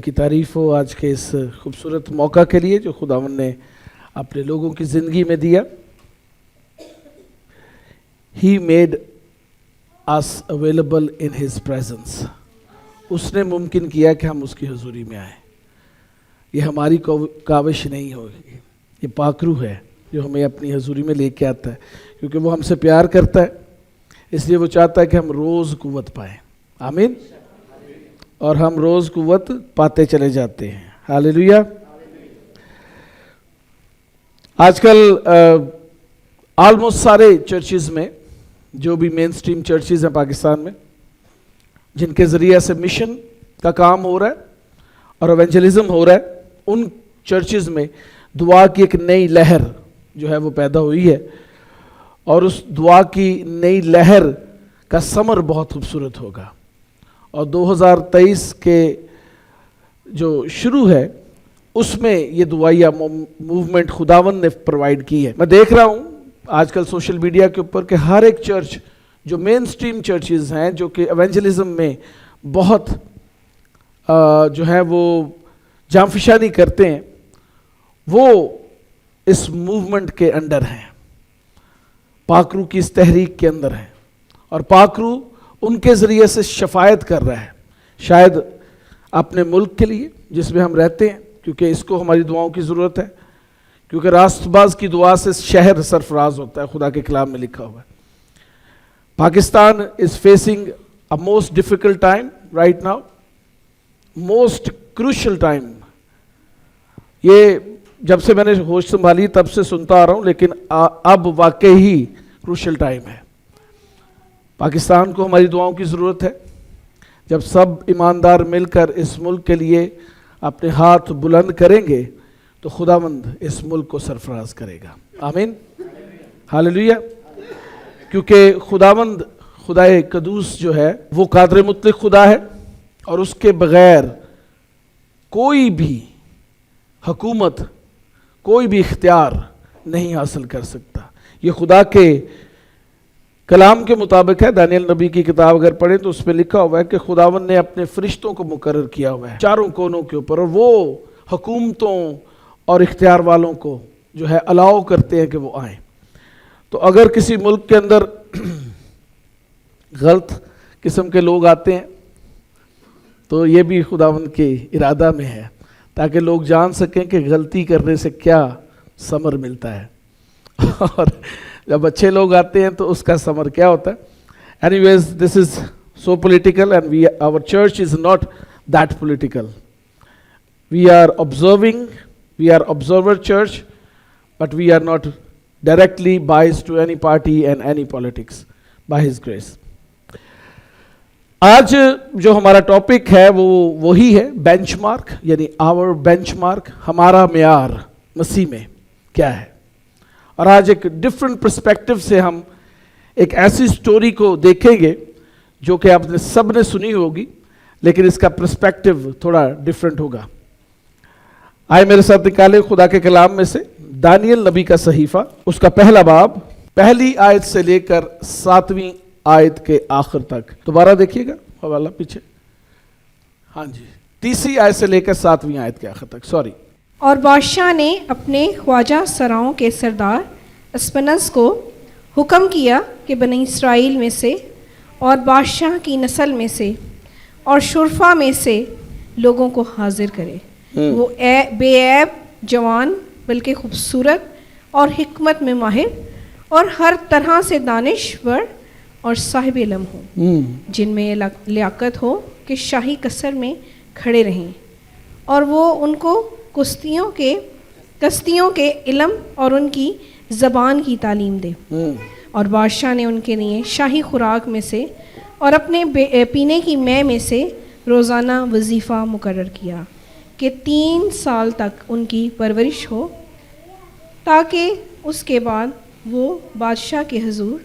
کی تعریف ہو آج کے اس خوبصورت موقع کے لیے جو خداوند نے اپنے لوگوں کی زندگی میں دیا. He made us available in his presence. اس نے ممکن کیا کہ ہم اس کی حضوری میں آئیں. یہ ہماری کاوش نہیں ہوگی, یہ پاک روح ہے جو ہمیں اپنی حضوری میں لے کے آتا ہے, کیونکہ وہ ہم سے پیار کرتا ہے, اس لیے وہ چاہتا ہے کہ ہم روز قوت پائیں. آمین. اور ہم روز قوت پاتے چلے جاتے ہیں. ہاللیلویا. آج کل آلموسٹ سارے چرچز میں, جو بھی مین سٹریم چرچز ہیں پاکستان میں, جن کے ذریعے سے مشن کا کام ہو رہا ہے اور ایونجلزم ہو رہا ہے, ان چرچز میں دعا کی ایک نئی لہر جو ہے وہ پیدا ہوئی ہے, اور اس دعا کی نئی لہر کا ثمر بہت خوبصورت ہوگا. اور 2023 کے جو شروع ہے اس میں یہ دعائیہ موومنٹ خداوند نے پرووائڈ کی ہے. میں دیکھ رہا ہوں آج کل سوشل میڈیا کے اوپر کہ ہر ایک چرچ جو مین سٹریم چرچز ہیں, جو کہ ایونجلزم میں بہت جو ہے وہ جانفشانی کرتے ہیں, وہ اس موومنٹ کے انڈر ہیں, پاک روح کی اس تحریک کے اندر ہیں, اور پاک روح ان کے ذریعے سے شفاعت کر رہا ہے, شاید اپنے ملک کے لیے جس میں ہم رہتے ہیں, کیونکہ اس کو ہماری دعاؤں کی ضرورت ہے, کیونکہ راست باز کی دعا سے شہر سرفراز ہوتا ہے, خدا کے کلام میں لکھا ہوا ہے. Pakistan is facing a most difficult time right now, most crucial time. یہ جب سے میں نے ہوش سنبھالی تب سے سنتا آ رہا ہوں, لیکن اب واقعی کروشل ٹائم ہے. پاکستان کو ہماری دعاؤں کی ضرورت ہے. جب سب ایماندار مل کر اس ملک کے لیے اپنے ہاتھ بلند کریں گے تو خداوند اس ملک کو سرفراز کرے گا. آمین. ہاللیلویا. کیونکہ خداوند خدائے قدوس جو ہے وہ قادر مطلق خدا ہے, اور اس کے بغیر کوئی بھی حکومت, کوئی بھی اختیار نہیں حاصل کر سکتا. یہ خدا کے کلام کے مطابق ہے. دانیال نبی کی کتاب اگر پڑھیں تو اس پہ لکھا ہوا ہے کہ خداوند نے اپنے فرشتوں کو مقرر کیا ہوا ہے چاروں کونوں کے اوپر, اور وہ حکومتوں اور اختیار والوں کو جو ہے الاؤ کرتے ہیں کہ وہ آئیں. تو اگر کسی ملک کے اندر غلط قسم کے لوگ آتے ہیں تو یہ بھی خداوند کے ارادہ میں ہے, تاکہ لوگ جان سکیں کہ غلطی کرنے سے کیا ثمر ملتا ہے, اور جب اچھے لوگ آتے ہیں تو اس کا ثمر کیا ہوتا ہے. Anyways, this is so political, and our church is not that political. We are observing, we are observer church, but we are not directly biased to any party and any politics by His grace. آج جو ہمارا topic ہے وہ وہی ہے bench mark, یعنی آور bench mark, ہمارا معیار مسیح میں کیا ہے. اور آج ایک ڈفرینٹ پرسپیکٹو سے ہم ایک ایسی سٹوری کو دیکھیں گے جو کہ آپ نے سب نے سنی ہوگی, لیکن اس کا پرسپیکٹو تھوڑا ڈفرینٹ ہوگا. آئے میرے ساتھ نکالے خدا کے کلام میں سے دانیال نبی کا صحیفہ, اس کا پہلا باب, پہلی آیت سے لے کر 7ویں آیت کے آخر تک. دوبارہ دیکھیے گا حوالہ پیچھے. ہاں جی, 3ری آیت سے لے کر 7ویں آیت کے آخر تک. سوری. اور بادشاہ نے اپنے خواجہ سراؤں کے سردار اسپنز کو حکم کیا کہ بنی اسرائیل میں سے اور بادشاہ کی نسل میں سے اور شرفا میں سے لوگوں کو حاضر کرے. وہ بے عیب جوان بلکہ خوبصورت اور حکمت میں ماہر اور ہر طرح سے دانشور اور صاحب علم ہو, جن میں لیاقت ہو کہ شاہی قصر میں کھڑے رہیں, اور وہ ان کو کشتیوں کے علم اور ان کی زبان کی تعلیم دے. اور بادشاہ نے ان کے لیے شاہی خوراک میں سے اور اپنے پینے کی مے میں سے روزانہ وظیفہ مقرر کیا کہ 3 سال تک ان کی پرورش ہو, تاکہ اس کے بعد وہ بادشاہ کے حضور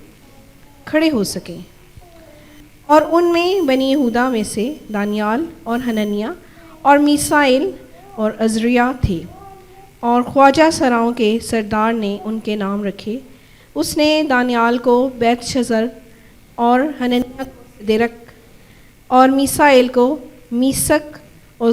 کھڑے ہو سکیں. اور ان میں بنی یہودا میں سے دانیال اور حنانیہ اور میسائیل اور عزریا تھے, اور خواجہ سراؤں کے سردار نے ان کے نام رکھے. اس نے دانیال کو بیت شزر اور حنانیہ کو صدرک اور میسائیل کو میسک اور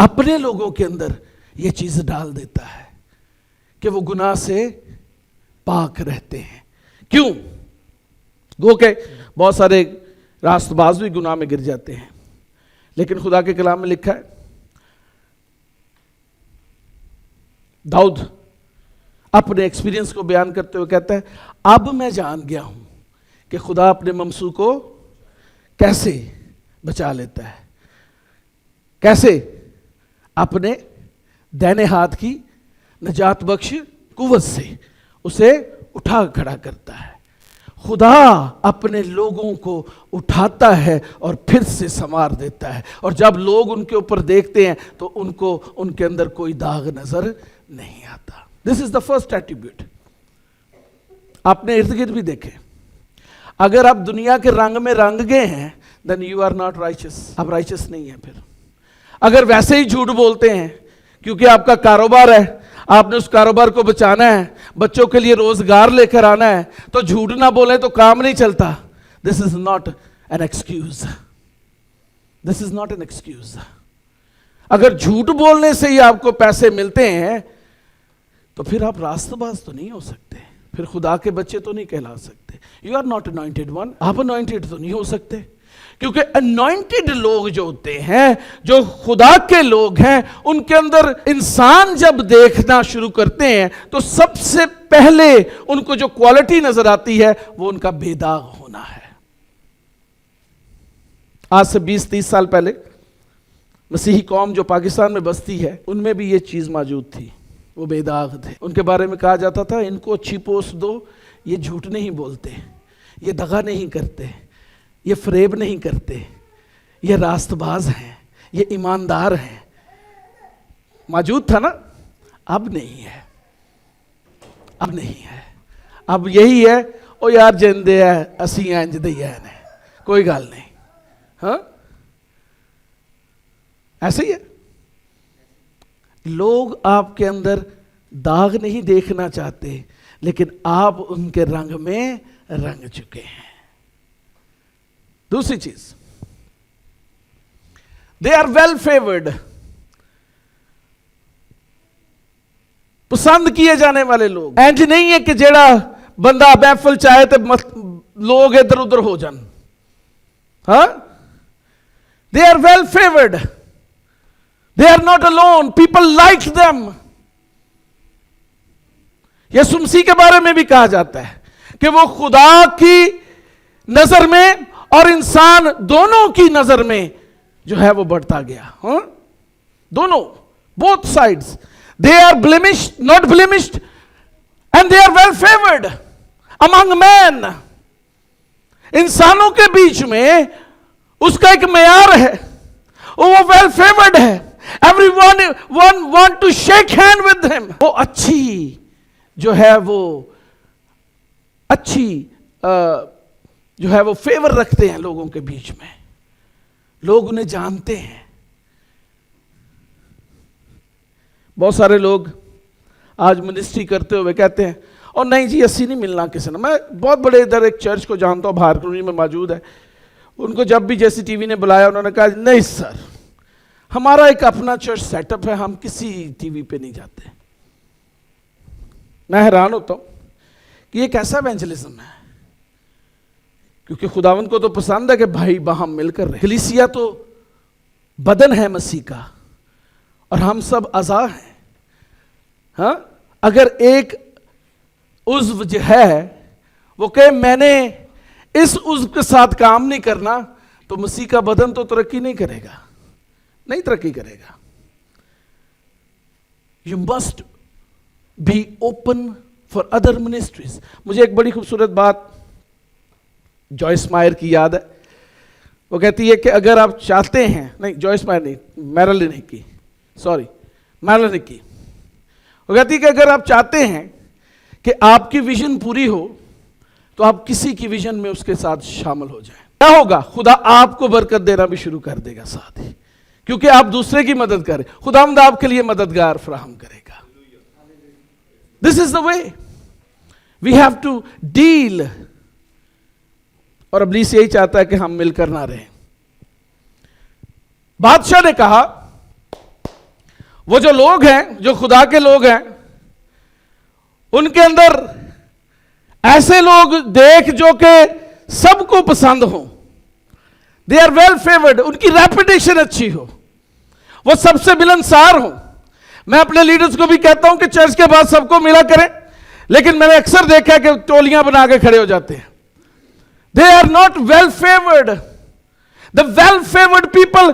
اپنے لوگوں کے اندر یہ چیز ڈال دیتا ہے کہ وہ گناہ سے پاک رہتے ہیں. کیوں؟ گو کہ بہت سارے راست باز بھی گناہ میں گر جاتے ہیں، لیکن خدا کے کلام میں لکھا ہے، داؤد اپنے ایکسپیرینس کو بیان کرتے ہوئے کہتا ہے، اب میں جان گیا ہوں کہ خدا اپنے ممسو کو کیسے بچا لیتا ہے، کیسے اپنے دائنے ہاتھ کی نجات بخش قوت سے اسے اٹھا کھڑا کرتا ہے. خدا اپنے لوگوں کو اٹھاتا ہے اور پھر سے سنوار دیتا ہے، اور جب لوگ ان کے اوپر دیکھتے ہیں تو ان کو ان کے اندر کوئی داغ نظر نہیں آتا. دس از دا فرسٹ ایٹریبیوٹ. آپ نے ارد گرد بھی دیکھے، اگر آپ دنیا کے رنگ میں رنگ گئے ہیں then you are not righteous. آپ رائچس نہیں ہیں. پھر اگر ویسے ہی جھوٹ بولتے ہیں کیونکہ آپ کا کاروبار ہے، آپ نے اس کاروبار کو بچانا ہے، بچوں کے لیے روزگار لے کر آنا ہے، تو جھوٹ نہ بولیں تو کام نہیں چلتا. This is not an excuse. This is not an excuse. اگر جھوٹ بولنے سے ہی آپ کو پیسے ملتے ہیں تو پھر آپ راست باز تو نہیں ہو سکتے، پھر خدا کے بچے تو نہیں کہلا سکتے. You are not anointed one. آپ anointed تو نہیں ہو سکتے، کیونکہ انوائنٹڈ لوگ جو ہوتے ہیں، جو خدا کے لوگ ہیں، ان کے اندر انسان جب دیکھنا شروع کرتے ہیں تو سب سے پہلے ان کو جو کوالٹی نظر آتی ہے وہ ان کا بے داغ ہونا ہے. آج سے 20-30 سال پہلے مسیحی قوم جو پاکستان میں بستی ہے، ان میں بھی یہ چیز موجود تھی، وہ بے داغ تھے. ان کے بارے میں کہا جاتا تھا ان کو اچھی پوسٹ دو، یہ جھوٹ نہیں بولتے، یہ دغا نہیں کرتے، یہ فریب نہیں کرتے، یہ راست باز ہیں، یہ ایماندار ہیں. موجود تھا نا؟ اب نہیں ہے، اب نہیں ہے. اب یہی ہے، او یار جندے ہے اسی انج دے نے، کوئی گل نہیں. ہاں ایسے ہی ہے. لوگ آپ کے اندر داغ نہیں دیکھنا چاہتے، لیکن آپ ان کے رنگ میں رنگ چکے ہیں. دوسری چیز، دے آر ویل فیورڈ، پسند کیے جانے والے لوگ. اینج نہیں ہے کہ جیڑا بندہ محفل چاہے تو لوگ ادھر ادھر ہو جان. ہاں they are well favoured, they are not alone, people like them. یسوع مسیح کے بارے میں بھی کہا جاتا ہے کہ وہ خدا کی نظر میں اور انسان دونوں کی نظر میں جو ہے وہ بڑھتا گیا. ہاں دونوں، both sides. They are blemished, not blemished, and they are well favored among men. انسانوں کے بیچ میں اس کا ایک معیار ہے، وہ ویل فیورڈ ہے. Everyone want to shake hand with him. وہ اچھی جو ہے وہ اچھی جو ہے وہ فیور رکھتے ہیں لوگوں کے بیچ میں، لوگ انہیں جانتے ہیں. بہت سارے لوگ آج منسٹری کرتے ہوئے کہتے ہیں اور نہیں جی اسی نہیں ملنا کسی نے. میں بہت بڑے ادھر ایک چرچ کو جانتا ہوں، بہار کالونی میں موجود ہے. ان کو جب بھی جیسی ٹی وی نے بلایا انہوں نے کہا نہیں سر، ہمارا ایک اپنا چرچ سیٹ اپ ہے، ہم کسی ٹی وی پہ نہیں جاتے. میں حیران ہوتا ہوں کہ یہ کیسا ایونجلزم ہے، کیونکہ خداوند کو تو پسند ہے کہ بھائی باہم مل کر رہے. کلیسیا تو بدن ہے مسیح کا اور ہم سب اعضاء ہیں. ہاں اگر ایک عضو جو ہے وہ کہ میں نے اس عضو کے ساتھ کام نہیں کرنا تو مسیح کا بدن تو ترقی نہیں کرے گا، نہیں ترقی کرے گا. You must be open for other ministries. مجھے ایک بڑی خوبصورت بات جوائس مائر کی یاد ہے. وہ کہتی ہے کہ اگر آپ چاہتے ہیں، نہیں جوائس مائر نہیں، میرلن کی، سوری میرلن کی. وہ کہتی ہے کہ اگر آپ چاہتے ہیں کہ آپ کی ویژن پوری ہو تو آپ کسی کی ویژن میں اس کے ساتھ شامل ہو جائیں. کیا ہوگا؟ خدا آپ کو برکت دینا بھی شروع کر دے گا ساتھ ہی، کیونکہ آپ دوسرے کی مدد کریں. خداوند آپ کے لیے مددگار فراہم کرے گا. This is the way we have to deal. اور ابلیس یہی چاہتا ہے کہ ہم مل کر نہ رہیں. بادشاہ نے کہا وہ جو لوگ ہیں جو خدا کے لوگ ہیں ان کے اندر ایسے لوگ دیکھ جو کہ سب کو پسند ہوں. دے آر ویل فیورڈ, ان کی ریپوٹیشن اچھی ہو, وہ سب سے ملنسار ہوں. میں اپنے لیڈرز کو بھی کہتا ہوں کہ چرچ کے بعد سب کو ملا کریں, لیکن میں نے اکثر دیکھا کہ ٹولیاں بنا کے کھڑے ہو جاتے ہیں. They are not well favored. The well favored people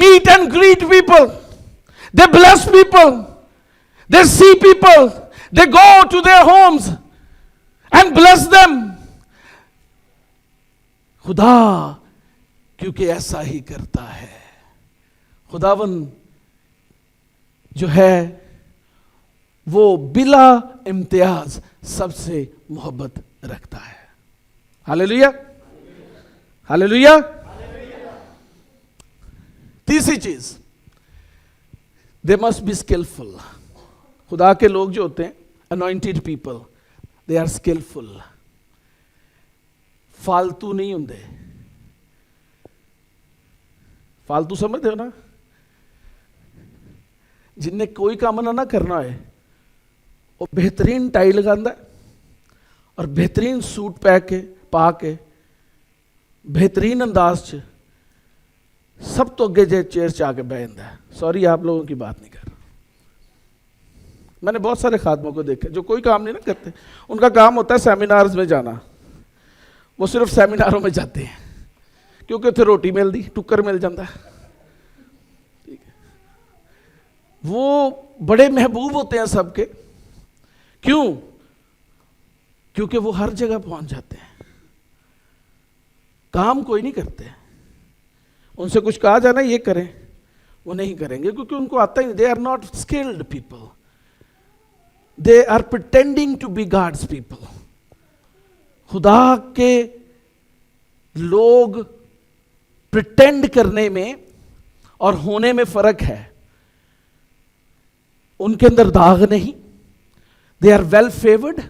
meet and greet people. They bless people. They see people. They go to their homes and bless them. خدا کیونکہ ایسا ہی کرتا ہے. خداون جو ہے وہ بلا امتیاز سب سے محبت رکھتا ہے. ہاللیلویہ, ہاللیلویہ. تیسری چیز, دے مسٹ بی اسکلفل. خدا کے لوگ جو ہوتے ہیں anointed people, they are skilful. فالتو نہیں ہوں. فالتو سمجھتے ہو نا, جن نے کوئی کام نہ کرنا ہے وہ بہترین ٹائی لگانا ہے اور بہترین سوٹ پا کے بہترین انداز چ سب تو اگے جے چیئر چ آ کے بہ جاتا ہے. سوری آپ لوگوں کی بات نہیں کر رہا. میں نے بہت سارے خادموں کو دیکھا جو کوئی کام نہیں نہ کرتے. ان کا کام ہوتا ہے سیمینارز میں جانا. وہ صرف سیمیناروں میں جاتے ہیں کیونکہ اتنے روٹی ملتی, ٹکر مل جاتا ہے. وہ بڑے محبوب ہوتے ہیں سب کے. کیوں؟ کیونکہ وہ ہر جگہ پہنچ جاتے ہیں. کام کوئی نہیں کرتے. ان سے کچھ کہا جانا یہ کریں, وہ نہیں کریں گے کیونکہ ان کو آتا ہی نہیں. They are not skilled people. They are pretending to be God's people. خدا کے لوگ پریٹینڈ کرنے میں اور ہونے میں فرق ہے. ان کے اندر داغ نہیں. They are well favoured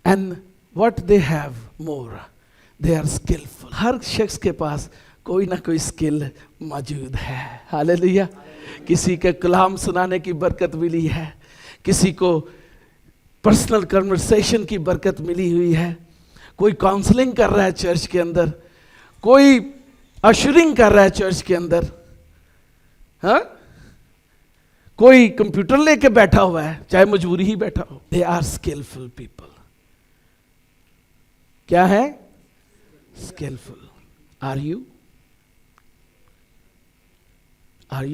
and what they have more, they are skilful. ہر شخص کے پاس کوئی نہ کوئی اسکل موجود ہے. ہاللیلویہ. کسی کے کلام سنانے کی برکت ملی ہے, کسی کو پرسنل کنورسیشن کی برکت ملی ہوئی ہے, کوئی کاؤنسلنگ کر رہا ہے چرچ کے اندر, کوئی اشرنگ کر رہا ہے چرچ کے اندر, ہاں, کوئی کمپیوٹر لے کے بیٹھا ہوا ہے چاہے مجبوری ہی بیٹھا ہو. They are skilful people. کیا ہے؟ اسکلفل. Are you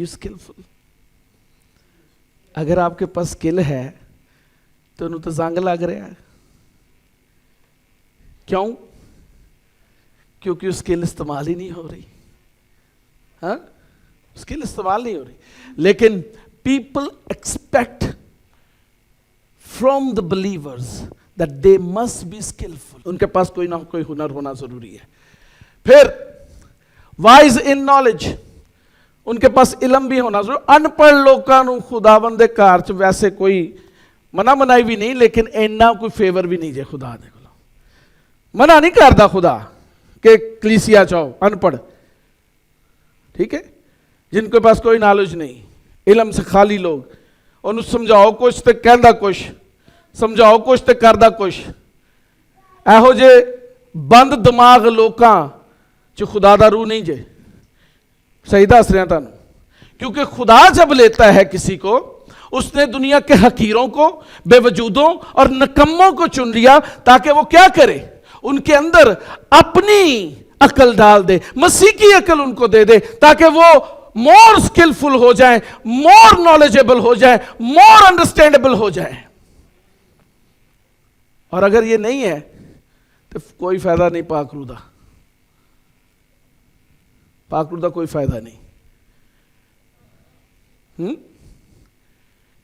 skilful? اگر آپ کے پاس اسکل ہے تو انہوں تو زنگ لگ رہا ہے. کیوں؟ کیونکہ اسکل استعمال ہی نہیں ہو رہی. ہاں, اسکل استعمال نہیں ہو رہی. لیکن people expect from the believers that they must be skillful. ان کے پاس کوئی نہ کوئی ہنر ہونا ضروری ہے. پھر wise in knowledge, ان کے پاس علم بھی ہونا ضروری. ان پڑھ لوگوں کو خداوند دے گھر چ ویسے کوئی منع منائی بھی نہیں, لیکن اینا کوئی فیور بھی نہیں جے. خدا دے کول منع نہیں کردا خدا کہ کلیسیا چاہو ان پڑھ, ٹھیک ہے, جن کے پاس کوئی نالج نہیں, علم سے خالی لوگ. انہوں سمجھاؤ کچھ تے کہندا کچھ, سمجھاؤ کچھ تے کردا کچھ. ایہو جے بند دماغ لوکاں چ خدا دا روح نہیں جے. صحیح دس رہا تانوں. کیونکہ خدا جب لیتا ہے کسی کو, اس نے دنیا کے حقیروں کو, بے وجودوں اور نکموں کو چن لیا تاکہ وہ کیا کرے, ان کے اندر اپنی عقل ڈال دے, مسیح کی عقل ان کو دے دے تاکہ وہ مور اسکلفل ہو جائیں, مور نالجیبل ہو جائیں, مور انڈرسٹینڈیبل ہو جائیں. اور اگر یہ نہیں ہے تو کوئی فائدہ نہیں پاک روح دا. پاک روح دا کوئی فائدہ نہیں.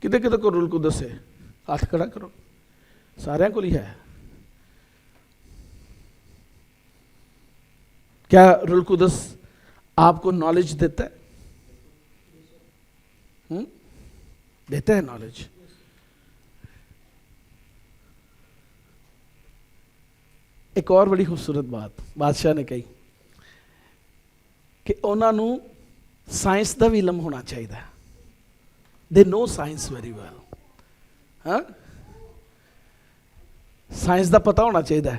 کدے کدے کو روح القدس ہے, ہاتھ کھڑا کرو. سارے کو ہی ہے. کیا روح القدس آپ کو نالج دیتا ہے؟ دیتا ہے نالج. ایک اور بڑی خوبصورت بات بادشاہ نے کہی کہ انہوں نے سائنس دا بھی علم ہونا چاہیے. They know science very well. ਹਾਂ ਸਾਇੰਸ ਦਾ ਪਤਾ ਹੋਣਾ ਚਾਹੀਦਾ ਹੈ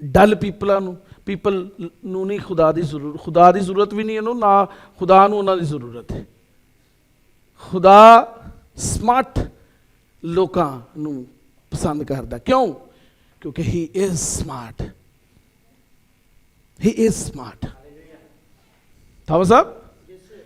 ਡਲ ਪੀਪਲ ਨੂੰ ਨਹੀਂ ਖੁਦਾ ਦੀ ਜ਼ਰੂਰਤ ਵੀ ਨਹੀਂ ਇਹਨੂੰ ਨਾ ਖੁਦਾ ਨੂੰ ਉਹਨਾਂ ਦੀ ਜ਼ਰੂਰਤ ਹੈ ਖੁਦਾ ਸਮਾਰਟ ਲੋਕਾਂ ਨੂੰ ਪਸੰਦ ਕਰਦਾ ਕਿਉਂ ਕਿਉਂਕਿ ਹੀ is smart Thomas Sahib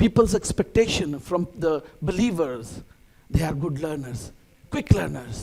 people's expectation from the believers they are good learners quick learners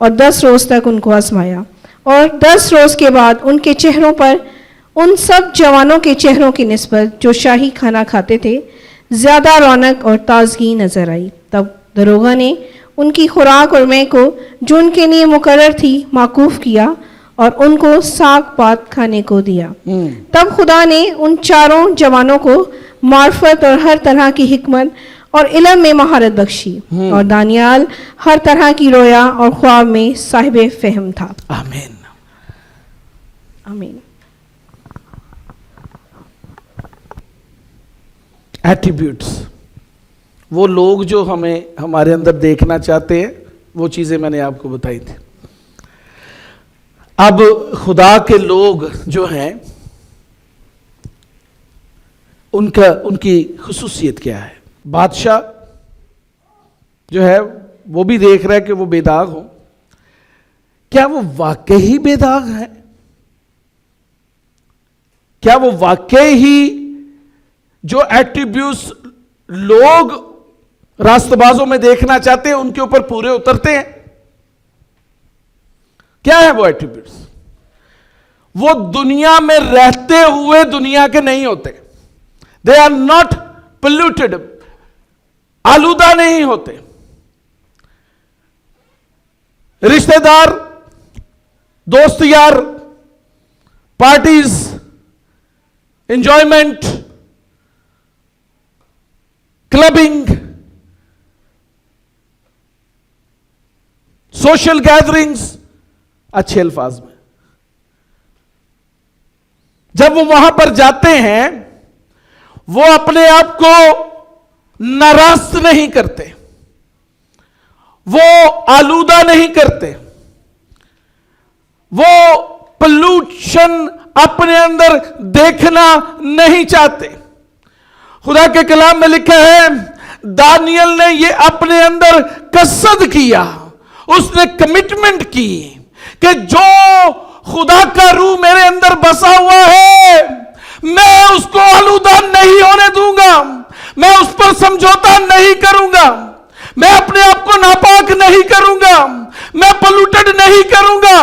اور 10 روز تک ان کو آزمایا، اور 10 روز کے بعد ان کے چہروں پر ان سب جوانوں کے چہروں کی نسبت جو شاہی کھانا کھاتے تھے زیادہ رونق اور تازگی نظر آئی۔ تب دروغہ نے ان کی خوراک اور مے کو جو ان کے لیے مقرر تھی موقوف کیا اور ان کو ساگ پات کھانے کو دیا۔ تب خدا نے ان چاروں جوانوں کو معرفت اور ہر طرح کی حکمت اور علم میں مہارت بخشی، اور دانیال ہر طرح کی رویا اور خواب میں صاحب فہم تھا۔ آمین۔ آمین۔ ایٹریبیوٹس، وہ لوگ جو ہمارے اندر دیکھنا چاہتے ہیں، وہ چیزیں میں نے آپ کو بتائی تھی۔ اب خدا کے لوگ جو ہیں ان کی خصوصیت کیا ہے؟ بادشاہ جو ہے وہ بھی دیکھ رہا ہے کہ وہ بے داغ ہوں۔ کیا وہ واقعی بے داغ ہے؟ کیا وہ واقعی ہی جو ایٹریبیوٹس لوگ راست بازوں میں دیکھنا چاہتے ہیں ان کے اوپر پورے اترتے ہیں؟ کیا ہے وہ ایٹریبیوٹس؟ وہ دنیا میں رہتے ہوئے دنیا کے نہیں ہوتے۔ They are not polluted، آلودہ نہیں ہوتے۔ رشتہ دار، دوست یار، parties, enjoyment, clubbing, social gatherings, اچھے الفاظ میں جب وہ وہاں پر جاتے ہیں وہ اپنے آپ کو ناراض نہیں کرتے، وہ آلودہ نہیں کرتے، وہ پلوشن اپنے اندر دیکھنا نہیں چاہتے۔ خدا کے کلام میں لکھا ہے دانیل نے یہ اپنے اندر قصد کیا، اس نے کمٹمنٹ کی کہ جو خدا کا روح میرے اندر بسا ہوا ہے میں اس کو آلودہ نہیں ہونے دوں گا، میں اس پر سمجھوتا نہیں کروں گا، میں اپنے آپ کو ناپاک نہیں کروں گا، میں پلوٹڈ نہیں کروں گا،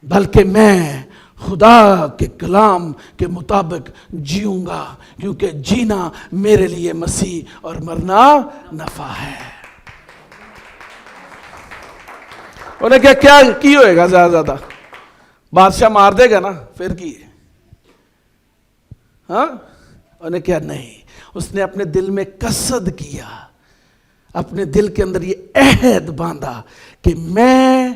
بلکہ میں خدا کے کلام کے مطابق جیوں گا، کیونکہ جینا میرے لیے مسیح اور مرنا نفع ہے۔ انہیں کیا کی ہوئے گا؟ زیادہ بادشاہ مار دے گا نا، پھر کی؟ ہاں، انہیں کیا نہیں، اس نے اپنے دل میں قصد کیا، اپنے دل کے اندر یہ عہد باندھا کہ میں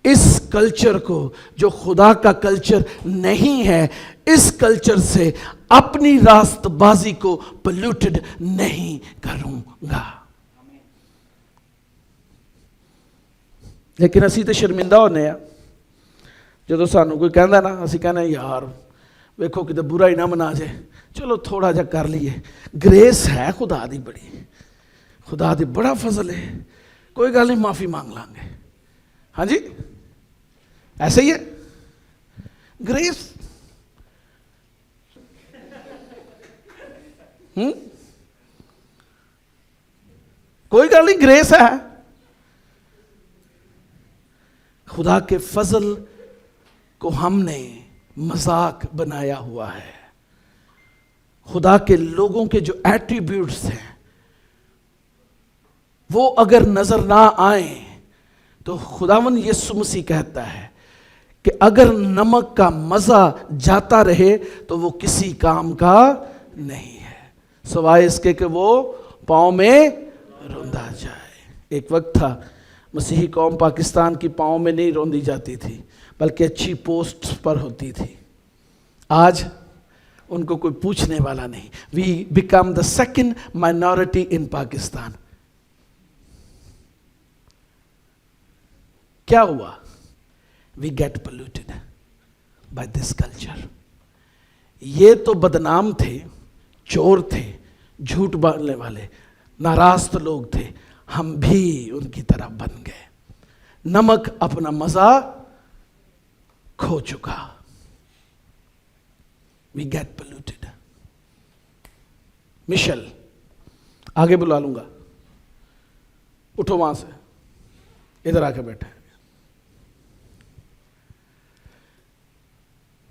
اس کلچر کو جو خدا کا کلچر نہیں ہے، اس کلچر سے اپنی راست بازی کو پلیوٹڈ نہیں کروں گا۔ لیکن اسی تو شرمندہ ہونے ہیں جدو سانو کوئی کہندا نا، اسی کہنے یار ویکھو کتے برا ہی نہ منا جائے، چلو تھوڑا جا کر لیے، گریس ہے خدا دی بڑی، خدا دی بڑا فضل ہے، کوئی گل نہیں معافی مانگ لیں گے۔ ہاں جی، ایسے ہی ہے گریس۔ کوئی گل نہیں، گریس ہے۔ خدا کے فضل کو ہم نے مذاق بنایا ہوا ہے۔ خدا کے لوگوں کے جو ایٹریبیوٹس ہیں وہ اگر نظر نہ آئیں تو خداوند یسوع مسیح کہتا ہے کہ اگر نمک کا مزہ جاتا رہے تو وہ کسی کام کا نہیں ہے، سوائے اس کے کہ وہ پاؤں میں روندا جائے۔ ایک وقت تھا مسیحی قوم پاکستان کی پاؤں میں نہیں روندی جاتی تھی بلکہ اچھی پوسٹ پر ہوتی تھی۔ آج ان کو کوئی پوچھنے والا نہیں۔ We become the second minority in Pakistan. کیا ہوا؟ We get polluted by this culture. یہ تو بدنام تھے، چور تھے، جھوٹ بولنے والے، ناراست لوگ تھے، ہم بھی ان کی طرح بن گئے۔ نمک اپنا مزہ کھو چکا۔ We get polluted۔ مشل آگے بلا لوں گا، اٹھو وہاں سے، ادھر آ کے بیٹھے.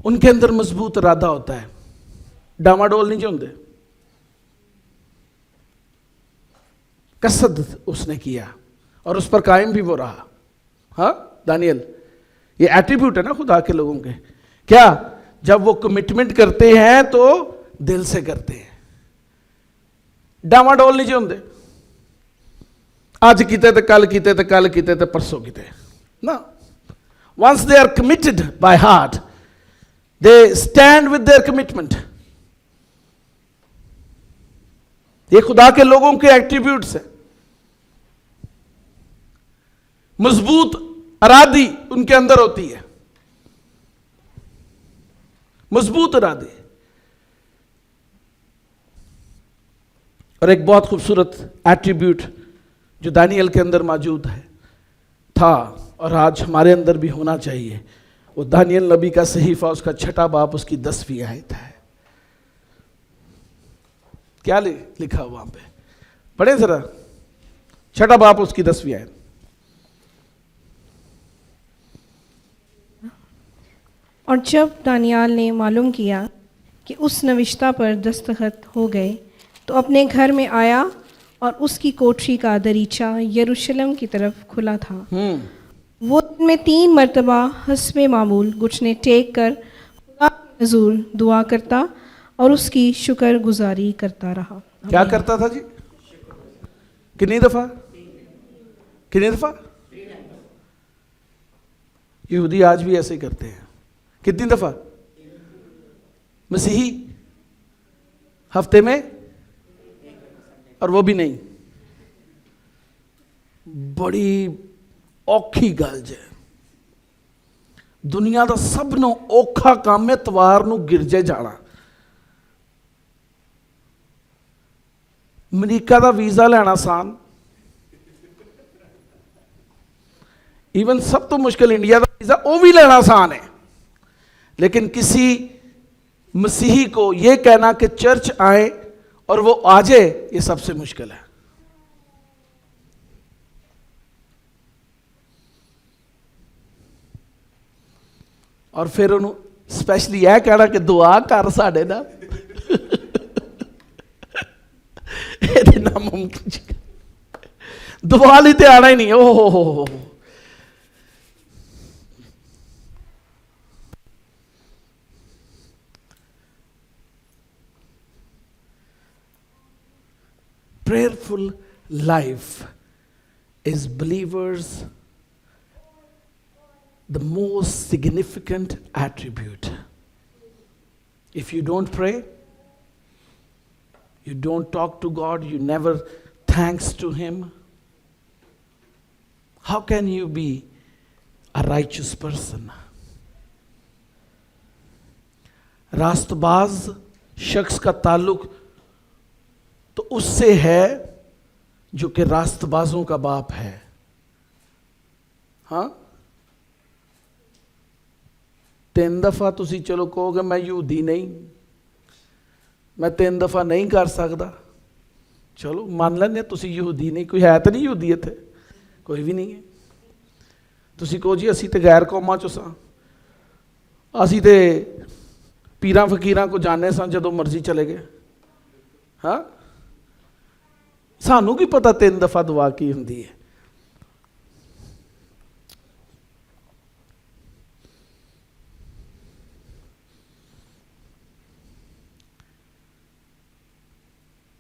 ان کے اندر مضبوط ارادہ ہوتا ہے, ڈاماڈول نہیں جو ہوندے. قصد اس نے کیا اور اس پر قائم بھی وہ رہا. ہاں دانیل, یہ ایٹریبیوٹ ہے نا خدا کے لوگوں کے. کیا جب وہ کمٹمنٹ کرتے ہیں تو دل سے کرتے ہیں, ڈاماڈول نہیں جو ہوندے. آج کیتے تے کل کیتے تے کل کیتے تے پرسوں کیتے نا. once they are committed by heart, they stand with their commitment. یہ خدا کے لوگوں کے ایٹریبیوٹس ہیں. مضبوط ارادی ان کے اندر ہوتی ہے, مضبوط ارادی. اور ایک بہت خوبصورت ایٹریبیوٹ جو دانیل کے اندر موجود ہے تھا اور آج ہمارے اندر بھی ہونا چاہیے, وہ دانیل نبی کا صحیفہ اس کا 6 باب اس کی 10ویں آیت ہے. کیا لکھا وہاں پہ, پڑھیں ذرا. 6 باب اس کی 10ویں آیت. اور جب دانیال نے معلوم کیا کہ اس نوشتہ پر دستخط ہو گئے تو اپنے گھر میں آیا, اور اس کی کوٹری کا دریچہ یروشلم کی طرف کھلا تھا. وہ دن میں 3 مرتبہ حسب معمول گھٹنے ٹیک کر خدا کے حضور دعا کرتا اور اس کی شکر گزاری کرتا رہا. کیا کرتا تھا جی؟ کتنی دفعہ؟ یہودی آج بھی ایسے ہی کرتے ہیں. کتنی دفعہ؟ مسیحی ہفتے میں, اور وہ بھی نہیں. بڑی اوکھی گل جے. دنیا دا سب نو اوکھا کام ہے اتوار نو گرجے جانا. امریکہ دا ویزا لینا آسان, ایون سب تو مشکل انڈیا دا ویزا وہ بھی لینا آسان ہے. لیکن کسی مسیحی کو یہ کہنا کہ چرچ آئے اور وہ آ جائے, یہ سب سے مشکل ہے. اور پھر انہوں اسپیشلی یہ کہنا کہ دعا کر ساڈے نال, یہ ناممکن. دعا لی تے آنا ہی نہیں. اوہ prayerful life is believers' the most significant attribute. If you don't pray, you don't talk to God, you never thanks to Him, how can you be a righteous person? راست باز شخص کا تعلق تو اس سے ہے جو کہ راست بازوں کا باپ ہے. ہاں 3 دفعہ تسی چلو کہو گے میں یہودی نہیں, میں 3 دفعہ نہیں کر سکتا, چلو مان لینے تسی یہودی نہیں. کوئی ہے تو نہیں یہودیت ہے, کوئی بھی نہیں ہے. تسی کہو جی اسی تے غیر قوماں چو ساں, اسی تے پیراں فقیراں کو جانے ساں جدوں مرضی چلے گئے. ہاں سانوں کی پتہ 3 دفعہ دعا کی ہوندی ہے.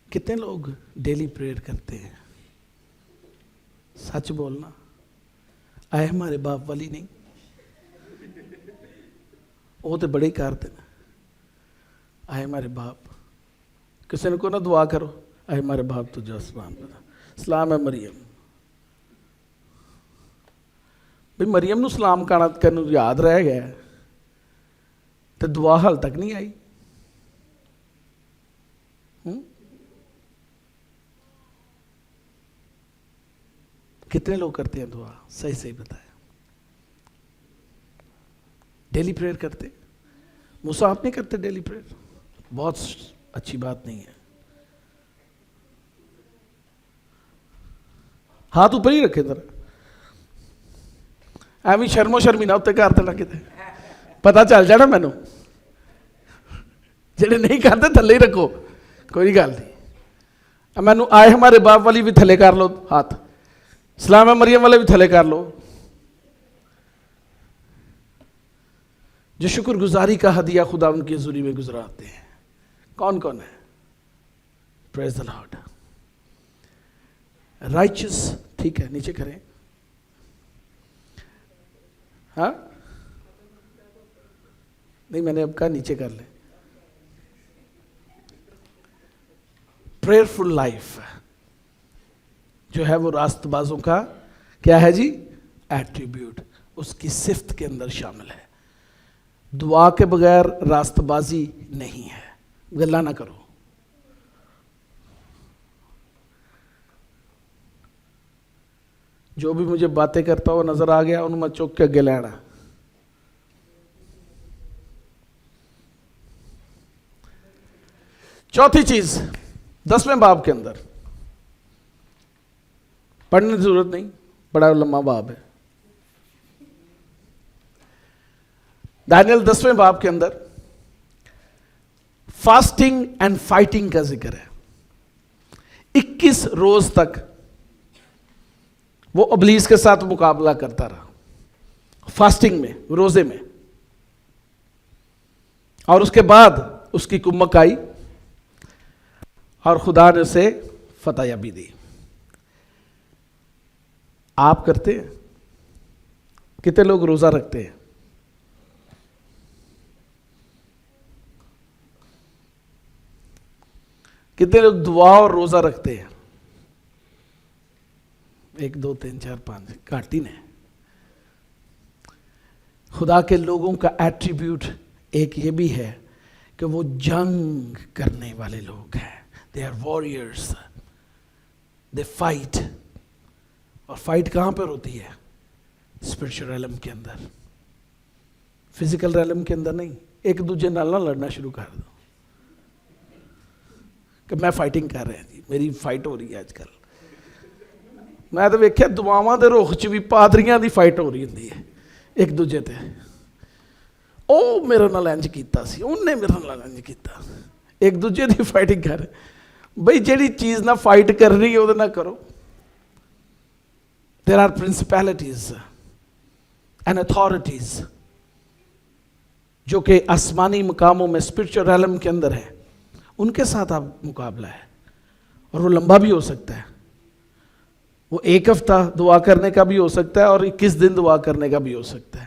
کتنے لوگ ڈیلی پریئر کرتے ہیں؟ سچ بولنا, آئے ہمارے باپ والی نہیں, وہ تو بڑے ہی کرتے ہیں. آئے ہمارے باپ, کسی نے کو نہ دعا کرو, آئے ہمارے باپ تجھے اسلام پتا, سلام ہے مریم. بھئی مریم نو سلام کرنے یاد رہ گیا تو دعا حال تک نہیں آئی. کتنے لوگ کرتے ہیں دعا؟ صحیح بتایا. ڈیلی پریئر کرتے؟ موسیٰ آپ نہیں کرتے ڈیلی پریئر؟ بہت اچھی بات نہیں ہے. ہاتھ اوپر ہی رکھے ذرا. ਐਵੇਂ ਸ਼ਰਮੋ ਸ਼ਰਮੀ ਨਾ ਉੱਤੇ ਕਰ ਦੇਣਾ ਕਿਤੇ, ਪਤਾ ਚੱਲ ਜਾਣਾ ਮੈਨੂੰ। ਜਿਹੜੇ ਨਹੀਂ ਕਰਦੇ ਥੱਲੇ ਹੀ ਰੱਖੋ, ਕੋਈ ਗੱਲ ਨਹੀਂ। ਮੈਨੂੰ ਆਏ ਹਮਾਰੇ ਬਾਪ ਵਾਲੀ ਵੀ ਥੱਲੇ ਕਰ ਲਓ ہاتھ, سلام مریم والے بھی تھلے کر لو. جو شکر گزاری کا ہدیہ خدا ان کی حضوری میں گزراتے ہیں. کون کون ہے؟ پریز دی لارڈ. رائچس، ٹھیک ہے نیچے کریں. ہاں نہیں میں نے اب کہا نیچے کر لیں. پریئرفل لائف جو ہے وہ راست بازوں کا کیا ہے جی؟ ایٹریبیوٹ، اس کی صفت کے اندر شامل ہے. دعا کے بغیر راست بازی نہیں ہے. گلا نہ کرو. جو بھی مجھے باتیں کرتا ہوا نظر آ گیا انہوں میں چوک کے اگے لینا. چوتھی چیز 10ویں باب کے اندر پڑھنے کی ضرورت نہیں، بڑا لمبا باب ہے. دانیل 10ویں باب کے اندر فاسٹنگ اینڈ فائٹنگ کا ذکر ہے. 21 روز تک وہ ابلیس کے ساتھ مقابلہ کرتا رہا فاسٹنگ میں، روزے میں، اور اس کے بعد اس کی کمک آئی اور خدا نے اسے فتح یابی دی. آپ کرتے ہیں؟ کتنے لوگ روزہ رکھتے ہیں؟ کتنے لوگ دعا اور روزہ رکھتے ہیں؟ 1 2 3 4 5 کاٹی نے. خدا کے لوگوں کا ایٹریبیوٹ ایک یہ بھی ہے کہ وہ جنگ کرنے والے لوگ ہیں. They are warriors. They fight. اور فائٹ کہاں پر ہوتی ہے؟ اسپرچل ریلم کے اندر، فزیکل ریلم کے اندر نہیں. ایک دوسرے نال نہ لڑنا شروع کر دو کہ میں فائٹنگ کر رہا جی، میری فائٹ ہو رہی ہے. آج کل میں تو ویکھیا دعاواں دے رخ چ بھی پادریاں دی فائٹ ہو رہی ہوندی ہے ایک دوجے تے. او میرے نال انج کیتا سی، اونے میرے نال انج کیتا. ایک دوجے دی فائٹنگ کر رہے. بھئی جیڑی چیز نہ فائٹ کرنی ہے وہ نہ کرو. There are principalities and authorities جو کہ آسمانی مقاموں میں اسپرچل ریلم کے اندر ہے. ان کے ساتھ آپ مقابلہ ہے اور وہ لمبا بھی ہو سکتا ہے. وہ 1 ہفتہ دعا کرنے کا بھی ہو سکتا ہے اور 21 دن دعا کرنے کا بھی ہو سکتا ہے.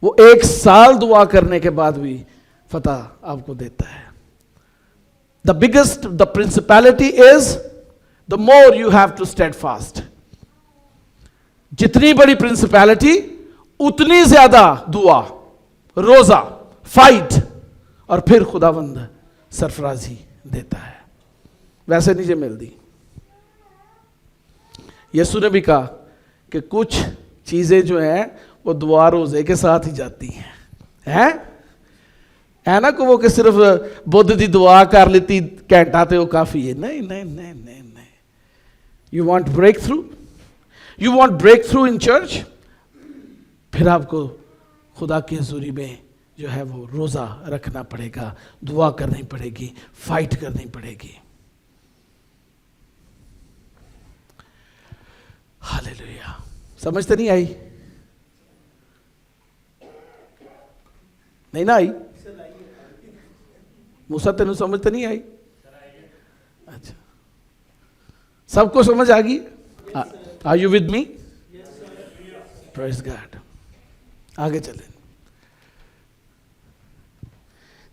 وہ 1 سال دعا کرنے کے بعد بھی فتح آپ کو دیتا ہے. The biggest, the principality is the more you have to steadfast. جتنی بڑی پرنسپیلٹی اتنی زیادہ دعا، روزہ، فائٹ، اور پھر خداوند سرفرازی دیتا ہے. ویسے نہیں جو ملتی. یسوع نے بھی کہا کہ کچھ چیزیں جو ہیں وہ دعا روزے کے ساتھ ہی جاتی ہیں. ہے نا کہ وہ کہ صرف بدھ دی دعا کر لیتی گھنٹہ تے وہ کافی ہے. نہیں نہیں نہیں نہیں نہیں. You want break through, you want break through in church, پھر آپ کو خدا کی حضوری میں جو ہے وہ روزہ رکھنا پڑے گا، دعا کرنی پڑے گی، فائٹ کرنی پڑے گی. ہاللیلویا. سمجھتے نہیں آئی؟ نہیں نہ آئی؟ موسیٰ تینوں سمجھتے نہیں آئی؟ اچھا سب کو سمجھ آ گئی؟ Are you with me? Praise God. آگے چلیں.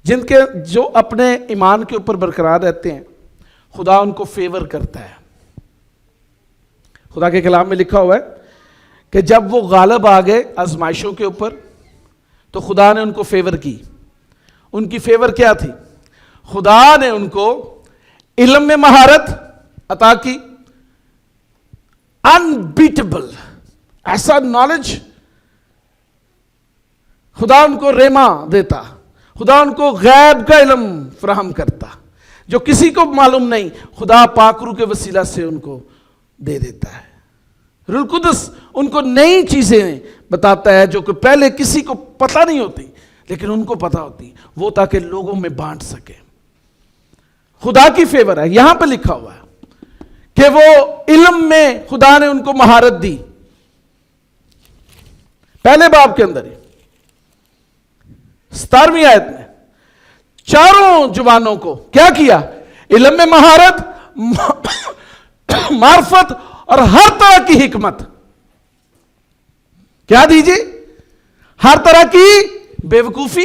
جن کے جو اپنے ایمان کے اوپر برقرار رہتے ہیں خدا ان کو فیور کرتا ہے. خدا کے کلام میں لکھا ہوا ہے کہ جب وہ غالب آ گئے آزمائشوں کے اوپر تو خدا نے ان کو فیور کی. ان کی فیور کیا تھی؟ خدا نے ان کو علم میں مہارت عطا کی، انبیٹیبل ایسا نالج. خدا ان کو ریما دیتا، خدا ان کو غیب کا علم فراہم کرتا جو کسی کو معلوم نہیں. خدا پاک روح کے وسیلہ سے ان کو دے دیتا ہے. روح القدس ان کو نئی چیزیں بتاتا ہے جو کہ پہلے کسی کو پتہ نہیں ہوتی لیکن ان کو پتہ ہوتی، وہ تاکہ لوگوں میں بانٹ سکے۔ خدا کی فیور ہے، یہاں پہ لکھا ہوا ہے کہ وہ علم میں خدا نے ان کو مہارت دی، پہلے باب کے اندر ہی 17ویں آیت میں چاروں جوانوں کو کیا کیا؟ علم میں مہارت، معرفت اور ہر طرح کی حکمت۔ کیا دیجیے؟ ہر طرح کی بیوقوفی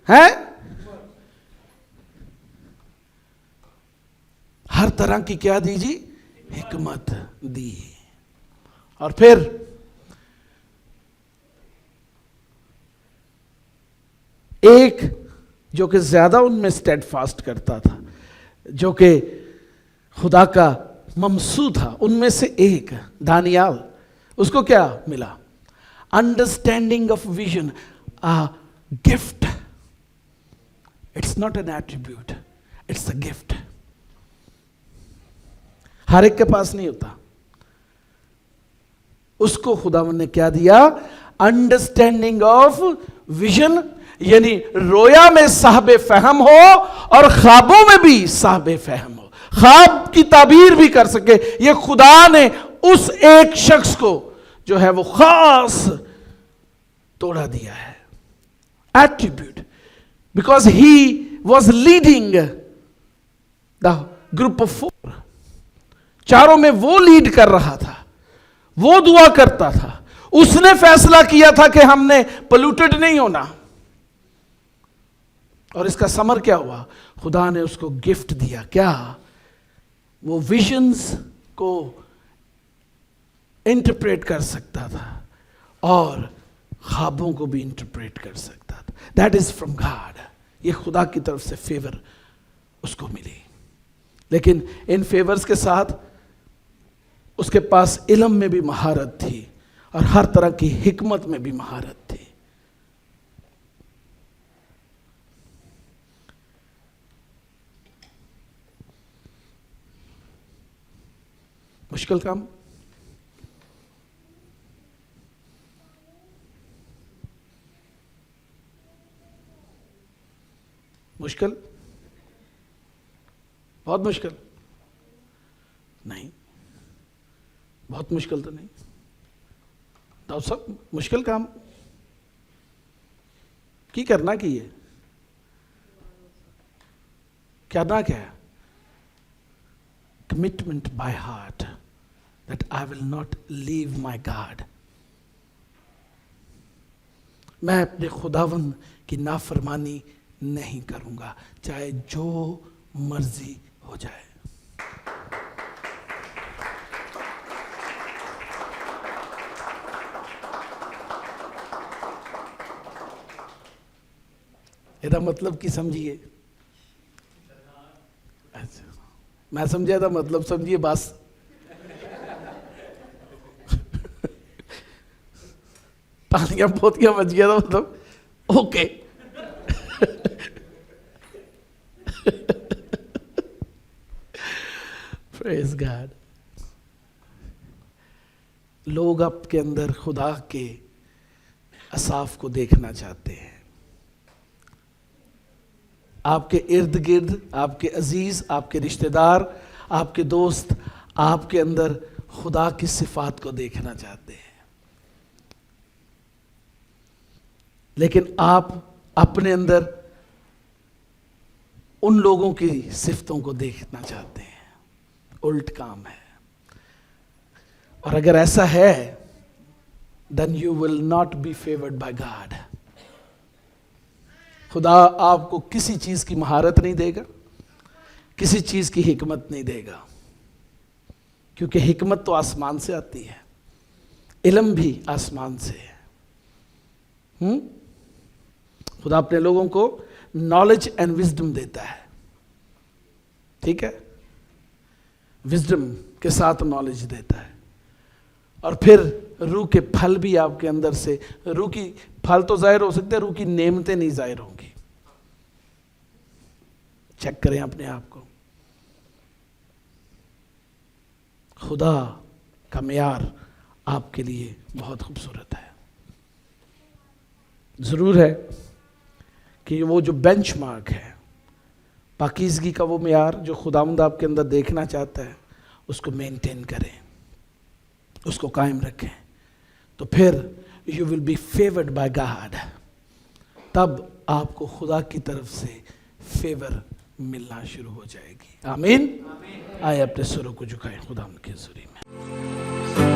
ہے، ہر طرح کی کیا دیجیے؟ حکمت دی۔ اور پھر ایک جو کہ زیادہ ان میں اسٹیڈ فاسٹ کرتا تھا، جو کہ خدا کا ممسو تھا، ان میں سے ایک دانیال، اس کو کیا ملا؟ Understanding of vision, gift. It's not an attribute, it's a gift. ہر ایک کے پاس نہیں ہوتا، اس کو خداوند نے کیا دیا؟ انڈرسٹینڈنگ آف ویژن، یعنی رویا میں صاحب فہم ہو اور خوابوں میں بھی صاحب فہم ہو، خواب کی تعبیر بھی کر سکے۔ یہ خدا نے اس ایک شخص کو جو ہے وہ خاص توڑا دیا ہے، attribute, because he was leading the group of 4، چاروں میں وہ لیڈ کر رہا تھا، وہ دعا کرتا تھا، اس نے فیصلہ کیا تھا کہ ہم نے پولوٹڈ نہیں ہونا، اور اس کا ثمر کیا ہوا؟ خدا نے اس کو گفٹ دیا، کیا؟ وہ ویژنز کو انٹرپریٹ کر سکتا تھا اور خوابوں کو بھی انٹرپریٹ کر سکتا تھا۔ دیٹ از فرام گاڈ، یہ خدا کی طرف سے فیور اس کو ملی۔ لیکن ان فیورز کے ساتھ اس کے پاس علم میں بھی مہارت تھی اور ہر طرح کی حکمت میں بھی مہارت تھی۔ مشکل کام؟ مشکل؟ بہت مشکل؟ نہیں، بہت مشکل تو نہیں۔ تو سب مشکل کام کی کرنا کی ہے، کرنا کیا ہے؟ Commitment by heart that I will not leave my God. میں اپنے خداوند کی نافرمانی نہیں کروں گا، چاہے جو مرضی ہو جائے۔ یہ مطلب کی سمجھیے؟ اچھا، میں سمجھا تھا مطلب سمجھیے بس۔ تالیاں بہتیاں بچ گیا تھا مطلب اوکے۔ پریز گاڈ۔ لوگ آپ کے اندر خدا کے اصاف کو دیکھنا چاہتے ہیں۔ آپ کے ارد گرد آپ کے عزیز، آپ کے رشتہ دار، آپ کے دوست آپ کے اندر خدا کی صفات کو دیکھنا چاہتے ہیں، لیکن آپ اپنے اندر ان لوگوں کی صفتوں کو دیکھنا چاہتے ہیں۔ الٹ کام ہے۔ اور اگر ایسا ہے then you will not be favored by God۔ خدا آپ کو کسی چیز کی مہارت نہیں دے گا، کسی چیز کی حکمت نہیں دے گا، کیونکہ حکمت تو آسمان سے آتی ہے، علم بھی آسمان سے ہے۔ خدا اپنے لوگوں کو نالج اینڈ وزڈم دیتا ہے، ٹھیک ہے، وزڈم کے ساتھ نالج دیتا ہے، اور پھر روح کے پھل بھی آپ کے اندر سے، روح کی پھل تو ظاہر ہو سکتے ہیں، روح کی نعمتیں نہیں ظاہر ہوں گی۔ چیک کریں اپنے آپ کو۔ خدا کا معیار آپ کے لیے بہت خوبصورت ہے. ضرور ہے کہ وہ جو بینچ مارک ہے پاکیزگی کا، وہ معیار جو خداوند آپ کے اندر دیکھنا چاہتا ہے، اس کو مینٹین کریں، اس کو قائم رکھیں، تو پھر you will be favoured by God. تب آپ کو خدا کی طرف سے فیور ملنا شروع ہو جائے گی. آمین. آئے اپنے سروں کو جھکائیں خدا ان کے حضوری میں.